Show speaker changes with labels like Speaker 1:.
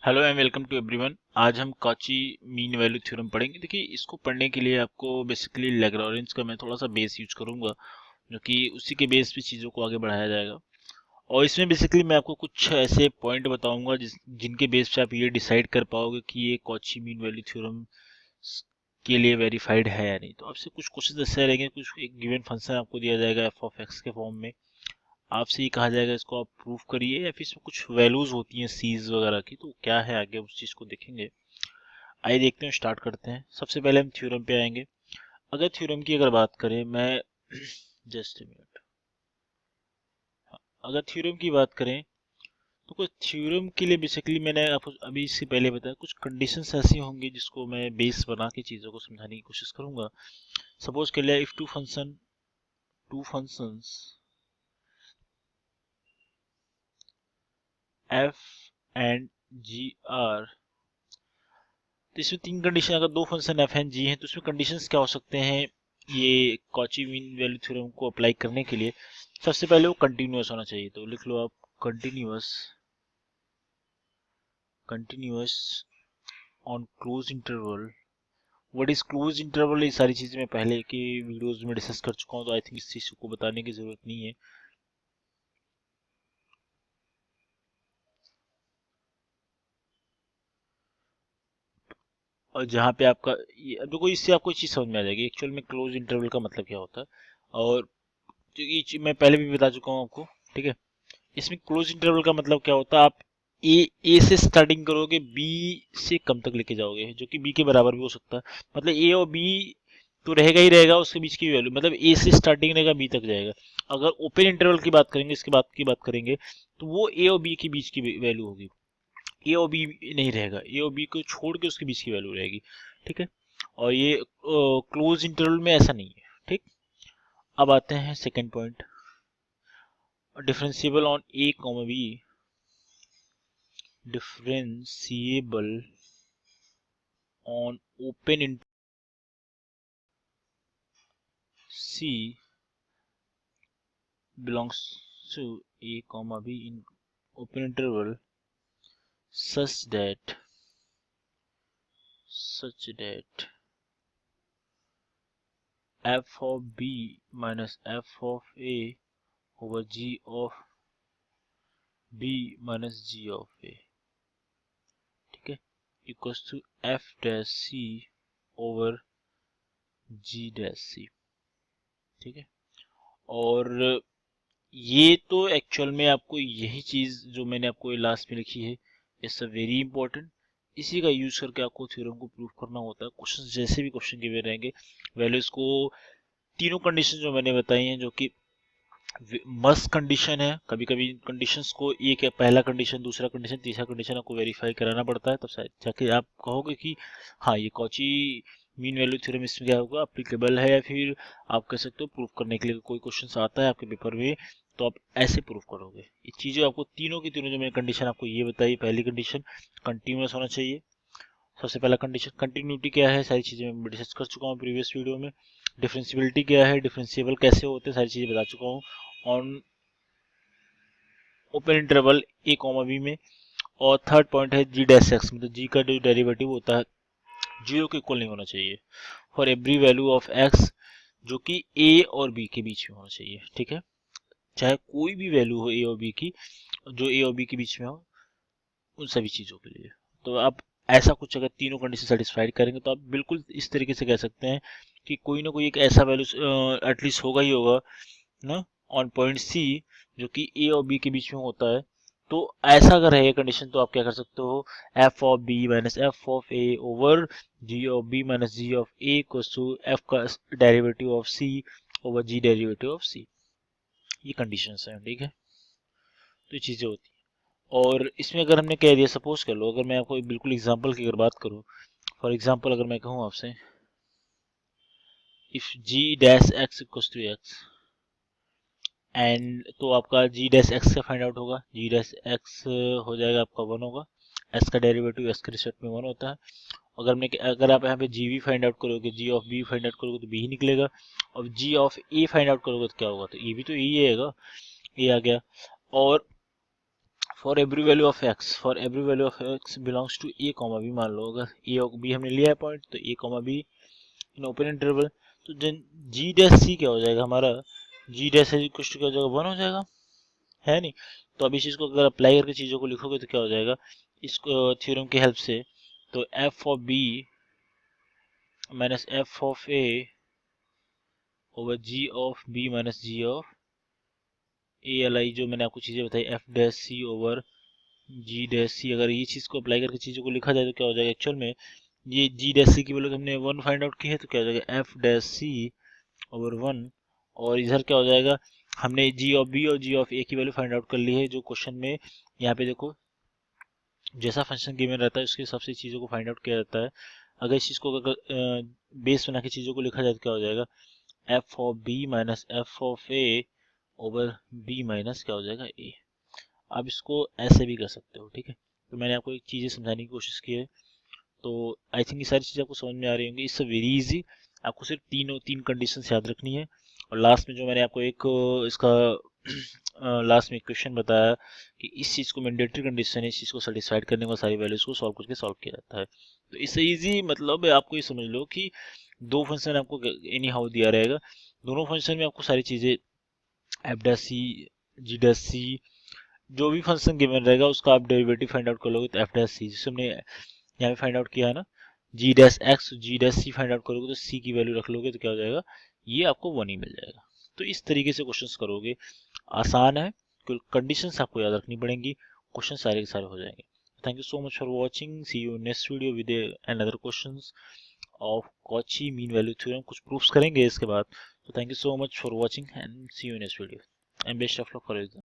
Speaker 1: Hello and welcome to everyone. आज हम Cauchy mean value theorem पढ़ेंगे। देखिए, इसको पढ़ने के लिए आपको बेसिकली लैग्रेंज का मैं थोड़ा सा बेस यूज करूंगा, जो कि उसी के बेस पे चीज़ों को आगे बढ़ाया जाएगा। और इसमें बेसिकली मैं आपको कुछ ऐसे पॉइंट बताऊंगा जिनके बेस पे आप ये डिसाइड कर पाओगे कि ये कॉची मीन वैल्यू थ्योरम के लिए वेरीफाइड है या नहीं। तो आपसे कुछ क्वेश्चन ऐसे रहेंगे, कुछ एक गिवन फंक्शन आपको दिया जाएगा एफ ऑफ एक्स के फॉर्म में। आपसे ये कहा जाएगा इसको आप प्रूव करिए, या फिर इसमें कुछ वैल्यूज होती हैं सीज वगैरह की, तो क्या है आगे उस चीज़ को देखेंगे। आइए देखते हैं, स्टार्ट करते हैं। सबसे पहले हम थ्योरम पे आएंगे। अगर थ्योरम की अगर बात करें, मैं जस्ट ए मिनट, अगर थ्योरम की बात करें तो कुछ थ्योरम के लिए बेसिकली मैंने आपको अभी इससे पहले बताया कुछ कंडीशंस ऐसी होंगी जिसको मैं बेस बना के चीज़ों को समझाने की कोशिश करूंगा। सपोज कर लिया, if two functions f and g are, तो इसमें तीन कंडीशन, अगर दो फंक्शन एफ एंड जी हैं तो इसमें कंडीशंस क्या हो सकते हैं ये कॉची मीन वैल्यू थ्योरम को अप्लाई करने के लिए। सबसे पहले वो कंटिन्यूअस होना चाहिए, तो लिख लो आप continuous, continuous on close interval. What is close interval, ये सारी चीजें मैं पहले के वीडियोस में डिस्कस कर चुका हूँ, तो आई थिंक इस चीज को बताने की जरूरत नहीं है। और जहाँ पे आपका अब देखो, इससे आपको चीज समझ में आ जाएगी एक्चुअल में क्लोज इंटरवल का मतलब क्या होता है। और जो ये चीज मैं पहले भी बता चुका हूँ आपको, ठीक है। इसमें क्लोज इंटरवल का मतलब क्या होता है, आप ए से स्टार्टिंग करोगे, बी से कम तक लेके जाओगे, जो कि बी के बराबर भी हो सकता है। मतलब ए और बी तो रहेगा ही रहेगा, उसके बीच की वैल्यू, मतलब ए से स्टार्टिंग रहेगा बी तक जाएगा। अगर ओपन इंटरवल की बात करेंगे, इसके बाद की बात करेंगे, तो वो ए और बी के बीच की वैल्यू होगी। ए और बी नहीं रहेगा, ए और बी को छोड़ के उसके बीच की वैल्यू रहेगी, ठीक है। और ये क्लोज इंटरवल में ऐसा नहीं है, ठीक। अब आते हैं second point, differentiable on a comma b, differentiable on open in C belongs to A comma B in open interval such that f of B minus f of A over G of B minus G of A, ठीक है, equals to f dash C over G dash C, ठीक है। और ये तो actual में आपको यही चीज जो मैंने आपको लास्ट में लिखी है, इट्स अ वेरी इंपॉर्टेंट। इसी का यूज करके आपको थ्योरम को प्रूव करना होता है। क्वेश्चन जैसे भी क्वेश्चन गिवे रहेंगे, वैल्यूज को तीनों कंडीशन जो मैंने बताई हैं, जो कि मस्ट कंडीशन है, कभी कभी कंडीशंस को एक है, पहला कंडीशन, दूसरा कंडीशन, तीसरा कंडीशन आपको वेरीफाई कराना पड़ता है, तब शायद जाके आप कहोगे कि हाँ ये कॉची मीन वैल्यू थ्योरम इसमें क्या होगा, अप्लीकेबल है। या फिर आप कह सकते हो प्रूफ करने के लिए कोई क्वेश्चन आता है आपके पेपर में, तो आप ऐसे प्रूफ करोगे। ये चीजें आपको तीनों की तीनों जो मैंने कंडीशन आपको ये बताई, पहली कंडीशन कंटिन्यूअस होना चाहिए, सबसे पहला कंडीशन। कंटिन्यूटी क्या है, सारी चीजें मैं डिस्कस कर चुका हूँ प्रीवियस वीडियो में। डिफरेंशियबिलिटी क्या है, डिफरेंशिएबल कैसे होते हैं, सारी चीजें बता चुका हूँ on open interval a comma b में। और थर्ड पॉइंट है जी डैश एक्स, मतलब जी का जो डेरिवेटिव होता है जीरो के इक्वल नहीं होना चाहिए for every value of x, जो कि ए और बी के बीच में होना चाहिए, ठीक है। चाहे कोई भी वैल्यू हो ए और बी की, जो ए और बी के बीच में हो, उन सभी चीजों के लिए। तो आप ऐसा कुछ अगर तीनों कंडीशन सेटिस्फाइड करेंगे, तो आप बिल्कुल इस तरीके से कह सकते हैं कि कोई ना कोई एक ऐसा वैल्यू एटलीस्ट होगा ही होगा ना ऑन पॉइंट सी, जो कि ए और बी के बीच में होता है। तो ऐसा अगर है कंडीशन, तो आप क्या कर सकते हो, F of B minus F of A over ji of B minus ji of A equals to F का derivative of C over G derivative of C. ये कंडीशंस हैं, ठीक है। तो ये चीजें होती हैं। और इसमें अगर हमने कह दिया, सपोज कर लो, अगर मैं आपको बिल्कुल एग्जांपल की अगर बात करूं, फॉर एग्जांपल अगर मैं कहूं आपसे, if g dash x equals to x and, तो आपका जी डैश एक्स का फाइंड आउट होगा, जी डैश एक्स हो जाएगा आपका वन होगा, एस का डेरिवेटिव एस के रिस्पेक्ट में वन होता है। अगर आप यहाँ पे जी वी फाइंड आउट करोगे, जी ऑफ बी फाइंड आउट करोगे, तो बी ही निकलेगा। और जी ऑफ ए फाइंड आउट करोगे तो क्या होगा, तो ए भी तो यही आएगा, ये आ गया। और for every value of x belongs to a comma b, मान लो अगर ए और बी हमने लिया है पॉइंट, तो A comma B in open interval, तो जी डैश सी क्या हो जाएगा हमारा, जी डैश इक्वल टू क्या हो जाएगा, 1 हो जाएगा, है नहीं। तो अब इस चीज़ को अगर अप्लाई करके चीज़ों को लिखोगे तो क्या हो जाएगा, इस थ्योरम की हेल्प से, तो f of B minus F of A over ji of B minus ji of a L I, जो मैंने आपको चीज़ें बताई, f dash c over g dash c, अगर ये चीज़ को अप्लाई करके चीज़ों को लिखा जाए तो क्या हो जाएगा, एक्चुअल में ये जी डैश सी की वैल्यू हमने 1 फाइंड आउट की है, तो क्या हो जाएगा एफ डैश सी ओवर 1, और इधर क्या हो जाएगा, हमने जी ऑफ बी और जी ऑफ ए की वैल्यू फाइंड आउट कर ली है, जो क्वेश्चन में यहाँ पे देखो जैसा फंक्शन गिवन रहता है उसके हिसाब से चीज़ों को फाइंड आउट किया जाता है। अगर इस चीज़ को अगर बेस बना के चीज़ों को लिखा जाए तो क्या हो जाएगा, f of B minus F of A over b minus क्या हो जाएगा ए। आप इसको ऐसे भी कर सकते हो, ठीक है। तो मैंने आपको एक चीज़ें समझाने की कोशिश की है, तो आई थिंक ये सारी चीज़ें आपको समझ में आ रही होंगी। इट्स वेरी इजी, आपको सिर्फ तीन कंडीशंस याद रखनी है, और लास्ट में जो मैंने आपको एक इसका लास्ट में क्वेश्चन बताया कि इस चीज़ को मैंडेटरी कंडीशन है, इस चीज़ को सेटिस्फाइड करने को सारी वैल्यूज को सॉल्व करके सॉल्व किया जाता है। तो इससे इजी मतलब आपको ये समझ लो कि दो फंक्शन आपको एनी हाउ दिया रहेगा, दोनों फंक्शन में आपको सारी चीज़ें एफ डैश सी, जी डैश सी, जो भी फंक्शन गिवन रहेगा उसका आप डेरिवेटिव फाइंड आउट कर लोगे, तो एफ डैश सी जिसे हमने यहाँ पे फाइंड आउट किया है ना, जी डैश एक्स जी डैश सी फाइंड आउट करोगे तो सी की वैल्यू रख लोगे तो क्या हो जाएगा, ये आपको 1 ही मिल जाएगा। तो इस तरीके से क्वेश्चंस करोगे, आसान है, कंडीशंस आपको याद रखनी पड़ेंगी, क्वेश्चन सारे के सारे हो जाएंगे। Thank you so much for watching, see you next video with another questions of Cauchy mean value theorem, कुछ प्रूफ्स करेंगे इसके बाद। तो thank you so much for watching and see you next video and best of luck for exam.